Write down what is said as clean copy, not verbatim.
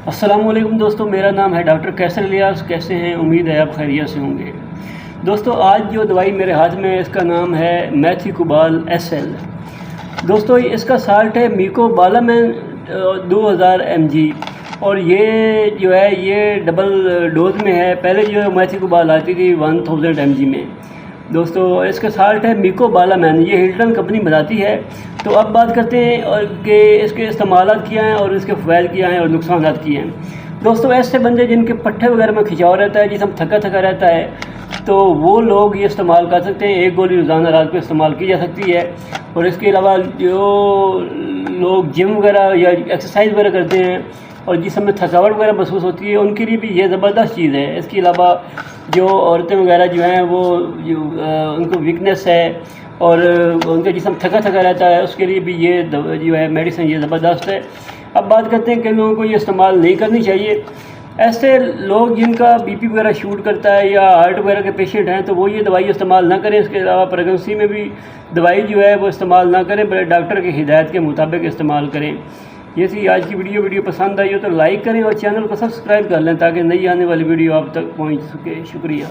السلام علیکم دوستو، میرا نام ہے ڈاکٹر کیسر الیاس۔ کیسے ہیں؟ امید ہے آپ خیریت سے ہوں گے۔ دوستو آج جو دوائی میرے ہاتھ میں ہے اس کا نام ہے میتھیکوبال SL۔ دوستو اس کا سالٹ ہے میکوبالامین 2000 mg، اور یہ جو ہے یہ ڈبل ڈوز میں ہے۔ پہلے جو میتھیکوبال آتی تھی 1000 mg میں۔ دوستو اس کا سالٹ ہے میکوبالامین، یہ ہلٹن کمپنی بناتی ہے۔ تو اب بات کرتے ہیں کہ اس کے استعمالات کیا ہیں اور اس کے فوائد کیا ہیں اور نقصانات کیا ہیں۔ دوستو ایسے بندے جن کے پٹھے وغیرہ میں کھنچاؤ رہتا ہے، جسم تھکا رہتا ہے، تو وہ لوگ یہ استعمال کر سکتے ہیں۔ ایک گولی روزانہ رات کو استعمال کی جا سکتی ہے۔ اور اس کے علاوہ جو لوگ جم وغیرہ یا ایکسرسائز وغیرہ کرتے ہیں اور جسم میں تھکاوٹ وغیرہ محسوس ہوتی ہے، ان کے لیے بھی یہ زبردست چیز ہے۔ اس کے علاوہ جو عورتیں وغیرہ جو ہیں وہ ان کو ویکنیس ہے اور ان کا جسم تھکا رہتا ہے، اس کے لیے بھی یہ جو ہے میڈیسن یہ زبردست ہے۔ اب بات کرتے ہیں کہ لوگوں کو یہ استعمال نہیں کرنی چاہیے۔ ایسے لوگ جن کا BP وغیرہ شوٹ کرتا ہے یا ہارٹ وغیرہ کے پیشنٹ ہیں تو وہ یہ دوائی استعمال نہ کریں۔ اس کے علاوہ پریگنسی میں بھی دوائی جو ہے وہ استعمال نہ کریں، بلکہ ڈاکٹر کی ہدایت کے مطابق استعمال کریں۔ یہ تھی آج کی ویڈیو پسند آئی ہو تو لائک کریں اور چینل کو سبسکرائب کر لیں تاکہ نئی آنے والی ویڈیو آپ تک پہنچ سکے۔ شکریہ۔